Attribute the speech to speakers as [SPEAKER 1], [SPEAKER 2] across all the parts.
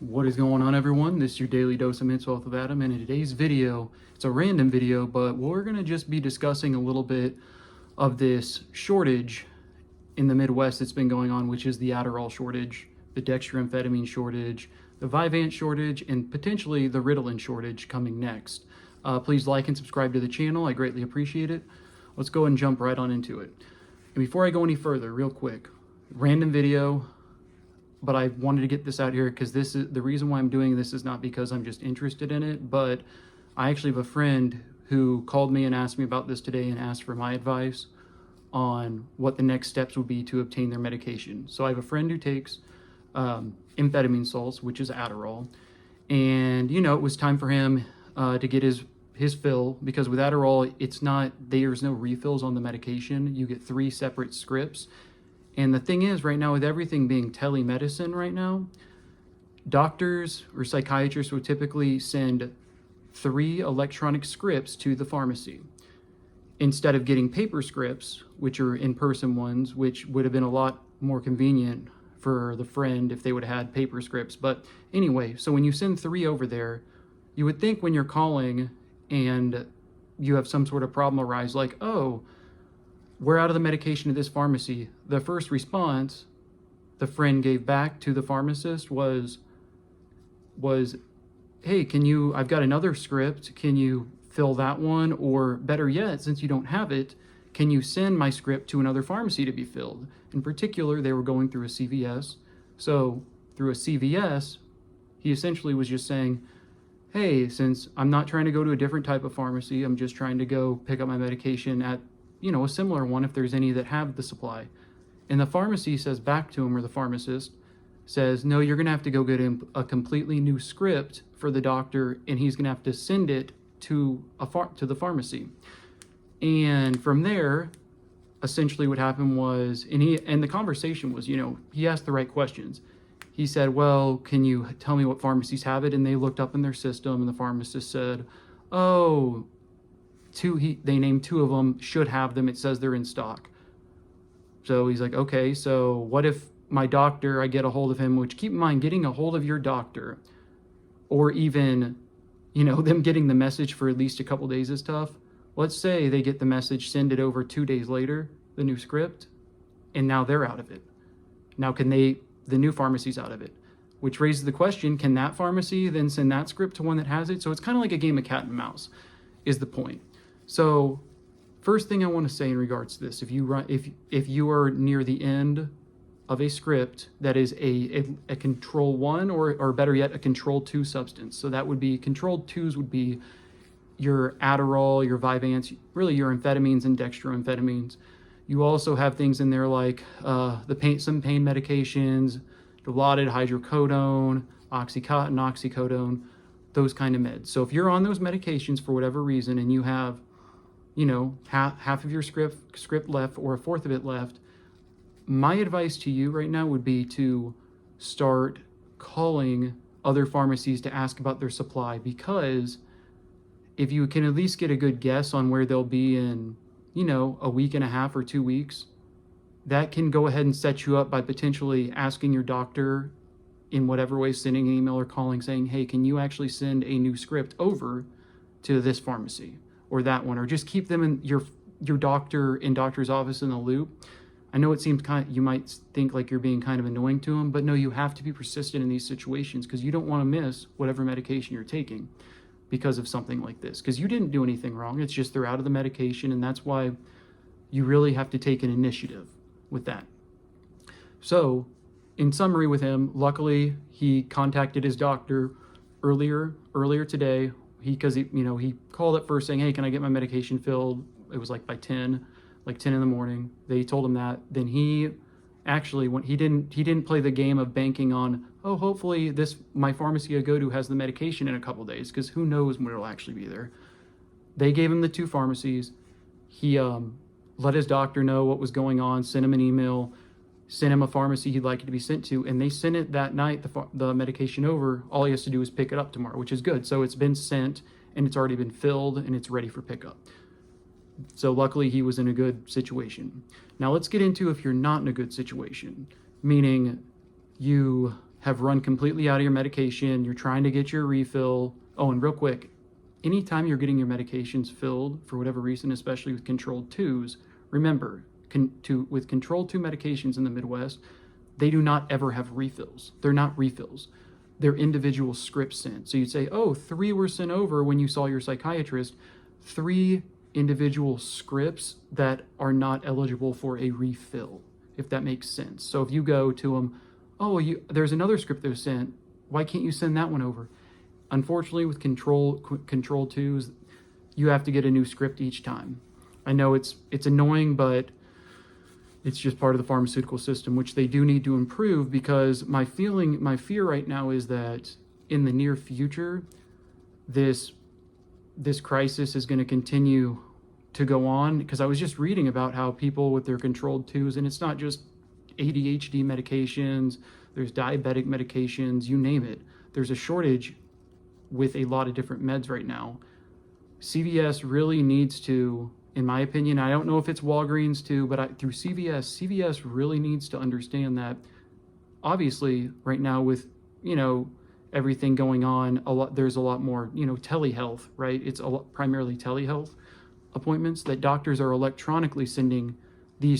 [SPEAKER 1] What is going on, everyone? This is your daily dose of mental health with Adam, and in today's video, it's a random video, but we're going to just be discussing a little bit of this shortage in the Midwest that's been going on, which is the adderall shortage, the dextroamphetamine shortage, the Vyvanse shortage, and potentially the Ritalin shortage coming next. Please like and subscribe to the channel. I greatly appreciate it. Let's go and jump right on into it. And before I go any further, real quick, random video, but I wanted to get this out here because this is the reason why I'm doing this is not because I'm just interested in it, but I actually have a friend who called me and asked me about this today and asked for my advice on what the next steps would be to obtain their medication. So I have a friend who takes amphetamine salts, which is Adderall, and it was time for him to get his fill, because with Adderall, there's no refills on the medication. You get 3 separate scripts. And the thing is, right now, with everything being telemedicine right now, doctors or psychiatrists would typically send 3 electronic scripts to the pharmacy instead of getting paper scripts, which are in-person ones, which would have been a lot more convenient for the friend if they would have had paper scripts. But anyway, so when you send 3 over there, you would think when you're calling and you have some sort of problem arise, like, oh, we're out of the medication at this pharmacy, the first response the friend gave back to the pharmacist was, hey, I've got another script, can you fill that one? Or better yet, since you don't have it, can you send my script to another pharmacy to be filled? In particular, they were going through a CVS. So through a CVS, he essentially was just saying, hey, since I'm not trying to go to a different type of pharmacy, I'm just trying to go pick up my medication at a similar one if there's any that have the supply. And the pharmacy says back to him, or the pharmacist says, no, you're going to have to go get him a completely new script for the doctor, and he's going to have to send it to the pharmacy. And from there, essentially what happened was, and the conversation was, he asked the right questions. He said, well, can you tell me what pharmacies have it? And they looked up in their system, and the pharmacist said, oh, they named 2 of them, should have them, it says they're in stock. So he's like, okay, so what if my doctor, I get a hold of him, which keep in mind, getting a hold of your doctor, or even, them getting the message for at least a couple days is tough. Let's say they get the message, send it over 2 days later, the new script, and now they're out of it. Now the new pharmacy's out of it, which raises the question, can that pharmacy then send that script to one that has it? So it's kind of like a game of cat and mouse, is the point. So first thing I want to say in regards to this, if you are near the end of a script that is a control 1 or better yet, a control 2 substance. So that would be, controlled 2s would be your Adderall, your Vyvanse, really your amphetamines and dextroamphetamines. You also have things in there like some pain medications, Dilaudid, hydrocodone, Oxycontin, oxycodone, those kind of meds. So if you're on those medications for whatever reason and you have half of your script left or a fourth of it left, my advice to you right now would be to start calling other pharmacies to ask about their supply, because if you can at least get a good guess on where they'll be in, a week and a half or 2 weeks, that can go ahead and set you up by potentially asking your doctor in whatever way, sending an email or calling saying, hey, can you actually send a new script over to this pharmacy or that one, or just keep them in your doctor's office in the loop. I know it seems you might think like you're being kind of annoying to them, but no, you have to be persistent in these situations, because you don't want to miss whatever medication you're taking because of something like this, because you didn't do anything wrong. It's just they're out of the medication, and that's why you really have to take an initiative with that. So in summary with him, luckily he contacted his doctor earlier today. He called at first saying, hey, can I get my medication filled? It was like by 10 in the morning. They told him that. Then he actually, he didn't play the game of banking on, oh, hopefully my pharmacy I go to has the medication in a couple days, because who knows when it'll actually be there. They gave him the 2 pharmacies. He let his doctor know what was going on, sent him an email, sent him a pharmacy he'd like it to be sent to, and they sent it that night, the medication over. All he has to do is pick it up tomorrow, which is good. So it's been sent, and it's already been filled, and it's ready for pickup. So luckily he was in a good situation. Now let's get into if you're not in a good situation, meaning you have run completely out of your medication, you're trying to get your refill. Oh, and real quick, anytime you're getting your medications filled for whatever reason, especially with controlled twos, remember, with controlled two medications in the Midwest, they do not ever have refills. They're not refills. They're individual scripts sent. So you'd say, oh, 3 were sent over when you saw your psychiatrist. 3 individual scripts that are not eligible for a refill, if that makes sense. So if you go to them, oh, there's another script that was sent. Why can't you send that one over? Unfortunately, with control twos, you have to get a new script each time. I know it's annoying, but it's just part of the pharmaceutical system, which they do need to improve, because my fear right now is that in the near future, this crisis is going to continue to go on, because I was just reading about how people with their controlled twos, and it's not just ADHD medications, there's diabetic medications, you name it. There's a shortage with a lot of different meds right now. CVS really needs to, in my opinion, I don't know if it's Walgreens too, but through CVS really needs to understand that obviously right now with, everything going on, there's a lot more, telehealth, right? It's primarily telehealth appointments that doctors are electronically sending the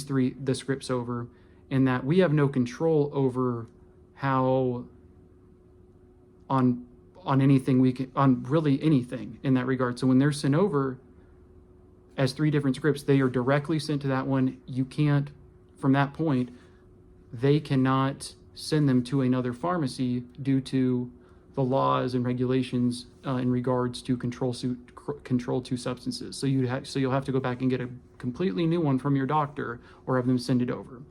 [SPEAKER 1] scripts over, and that we have no control over how on anything on really anything in that regard. So when they're sent over as 3 different scripts, they are directly sent to that one. You can't, from that point, they cannot send them to another pharmacy due to the laws and regulations in regards to control two substances. So you'll have to go back and get a completely new one from your doctor or have them send it over.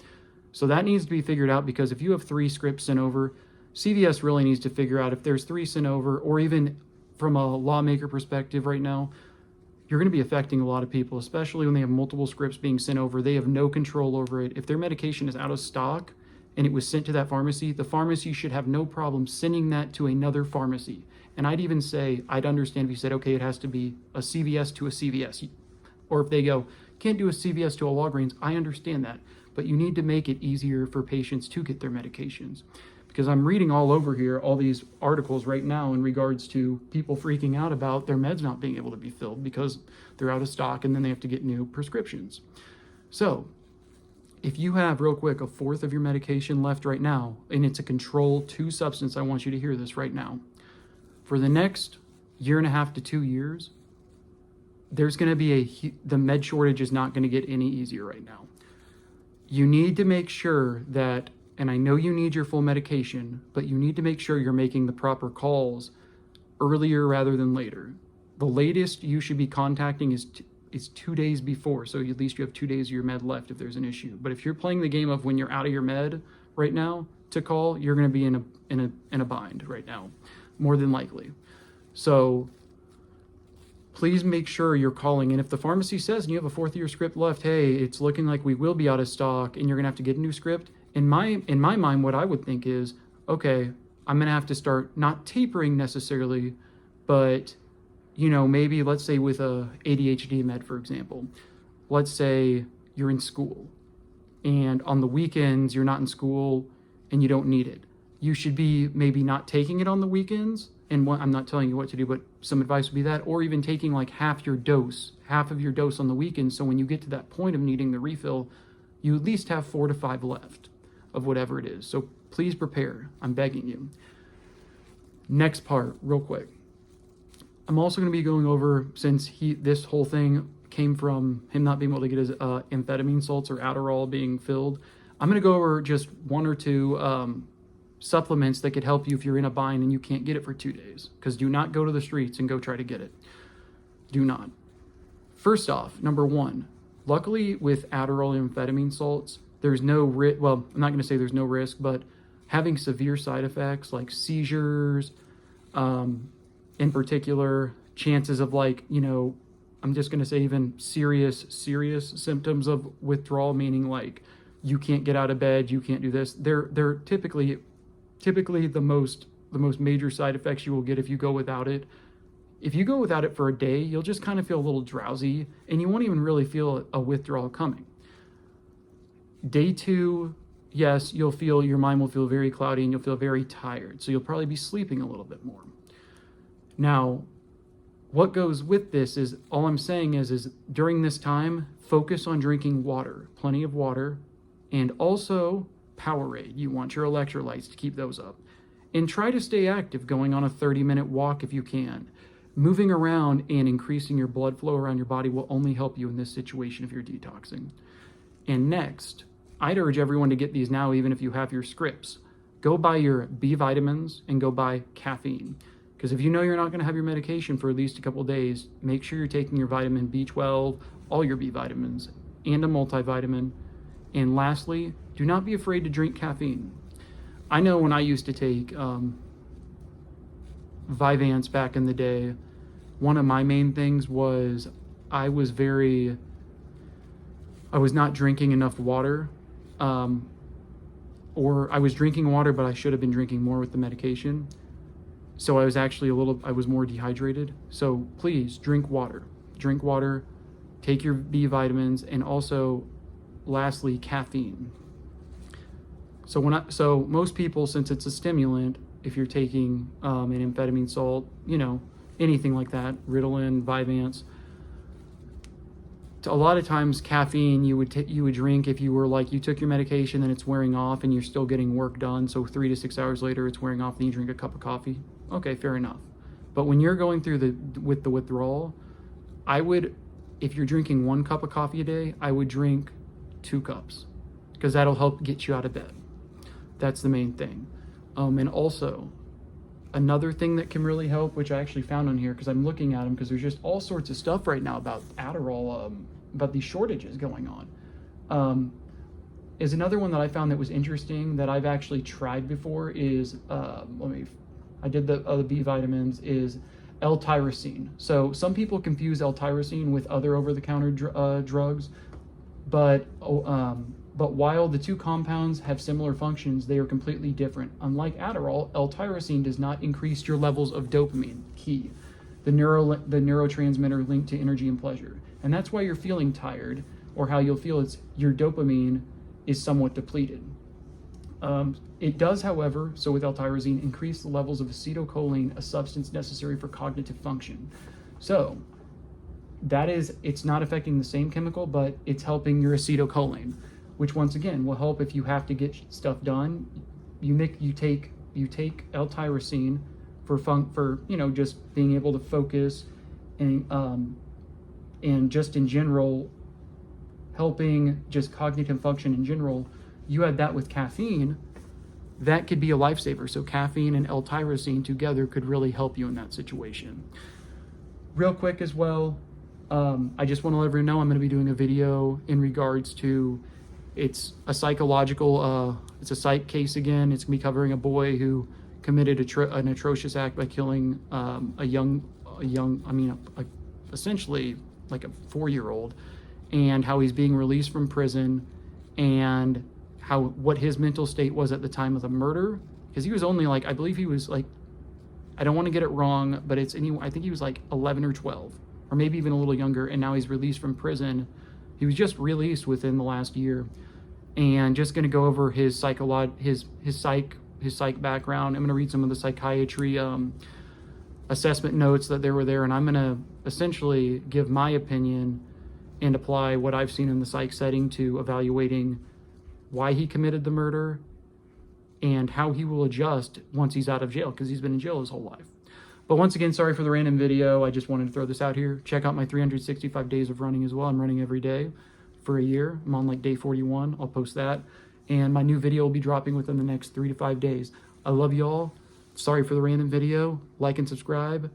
[SPEAKER 1] So that needs to be figured out, because if you have 3 scripts sent over, CVS really needs to figure out if there's 3 sent over, or even from a lawmaker perspective right now, you're going to be affecting a lot of people, especially when they have multiple scripts being sent over. They have no control over it. If their medication is out of stock and it was sent to that pharmacy, the pharmacy should have no problem sending that to another pharmacy. And I'd even say, I'd understand if you said, okay, it has to be a CVS to a CVS. Or if they go, can't do a CVS to a Walgreens, I understand that. But you need to make it easier for patients to get their medications. Because I'm reading all over here, all these articles right now in regards to people freaking out about their meds not being able to be filled because they're out of stock, and then they have to get new prescriptions. So if you have, real quick, a fourth of your medication left right now, and it's a control 2 substance, I want you to hear this right now. For the next 1.5 to 2 years, there's going to be the med shortage is not going to get any easier right now. You need to make sure that, and I know you need your full medication, but you need to make sure you're making the proper calls earlier rather than later. The latest you should be contacting is 2 days before, so at least you have 2 days of your med left if there's an issue. But if you're playing the game of when you're out of your med right now to call, you're going to be in a bind right now, more than likely. So please make sure you're calling. And if the pharmacy says, and you have a fourth of your script left, hey, it's looking like we will be out of stock and you're going to have to get a new script. In my mind, what I would think is, okay, I'm going to have to start not tapering necessarily, but, maybe let's say with a ADHD med, for example, let's say you're in school and on the weekends you're not in school and you don't need it. You should be maybe not taking it on the weekends. And I'm not telling you what to do, but some advice would be that, or even taking like half of your dose on the weekends. So when you get to that point of needing the refill, you at least have 4 to 5 left of whatever it is. So please prepare. I'm begging you. Next part, real quick. I'm also going to be going over, since this whole thing came from him not being able to get his amphetamine salts or Adderall being filled, I'm going to go over just 1 or 2 supplements that could help you if you're in a bind and you can't get it for 2 days. Because do not go to the streets and go try to get it. Do not. First off, number 1, luckily with Adderall and amphetamine salts, there's no risk. Well, I'm not going to say there's no risk, but having severe side effects like seizures, in particular, chances of I'm just going to say even serious symptoms of withdrawal, meaning like you can't get out of bed, you can't do this. They're typically the most major side effects you will get if you go without it. If you go without it for a day, you'll just kind of feel a little drowsy and you won't even really feel a withdrawal coming. Day 2 yes, your mind will feel very cloudy and you'll feel very tired. So you'll probably be sleeping a little bit more. Now, what goes with this is, all I'm saying is during this time, focus on drinking water, plenty of water, and also Powerade. You want your electrolytes to keep those up. And try to stay active, going on a 30-minute walk if you can. Moving around and increasing your blood flow around your body will only help you in this situation if you're detoxing. And next, I'd urge everyone to get these now, even if you have your scripts. Go buy your B vitamins and go buy caffeine. Because if you know you're not going to have your medication for at least a couple of days, make sure you're taking your vitamin B12, all your B vitamins, and a multivitamin. And lastly, do not be afraid to drink caffeine. I know when I used to take Vyvanse back in the day, one of my main things was I was not drinking enough water, or I was drinking water, but I should have been drinking more with the medication. So I was actually I was more dehydrated. So please drink water, take your B vitamins, and also lastly, caffeine. So most people, since it's a stimulant, if you're taking an amphetamine salt, anything like that, Ritalin, Vyvanse, a lot of times caffeine you would drink if you were like, you took your medication and it's wearing off and you're still getting work done. So 3 to 6 hours later, it's wearing off, then you drink a cup of coffee. Okay, fair enough. But when you're going through with the withdrawal, if you're drinking 1 cup of coffee a day, I would drink 2 cups, because that'll help get you out of bed. That's the main thing. And also, another thing that can really help, which I actually found on here, because I'm looking at them, because there's just all sorts of stuff right now about adderall, about these shortages going on, is another one that I found that was interesting that I've actually tried before is, I did the B vitamins, is L-tyrosine. So some people confuse L-tyrosine with other over-the-counter drugs, but while the two compounds have similar functions, they are completely different. Unlike Adderall, L-tyrosine does not increase your levels of dopamine, key, the neurotransmitter linked to energy and pleasure. And that's why you're feeling tired, or how you'll feel your dopamine is somewhat depleted. It does, however, so with L-tyrosine, increase the levels of acetylcholine, a substance necessary for cognitive function. So it's not affecting the same chemical, but it's helping your acetylcholine, which once again will help if you have to get stuff done. You take L-tyrosine for just being able to focus, and just in general helping just cognitive function in general. You add that with caffeine, that could be a lifesaver. So caffeine and L-tyrosine together could really help you in that situation. Real quick as well, I just want to let everyone know I'm going to be doing a video in regards to, it's a psych case again. It's going to be covering a boy who committed an atrocious act by killing essentially like a 4-year-old, and how he's being released from prison, and what his mental state was at the time of the murder, because he was only I believe he was I don't want to get it wrong, but I think he was 11 or 12, or maybe even a little younger, and now he's released from prison. He was just released within the last year, and just going to go over his psych background. I'm going to read some of the psychiatry assessment notes that were there, and I'm going to essentially give my opinion and apply what I've seen in the psych setting to evaluating why he committed the murder and how he will adjust once he's out of jail, because he's been in jail his whole life. But once again, sorry for the random video. I just wanted to throw this out here. Check out my 365 days of running as well. I'm running every day for a year. I'm on day 41. I'll post that. And my new video will be dropping within the next 3 to 5 days. I love you all. Sorry for the random video. Like and subscribe.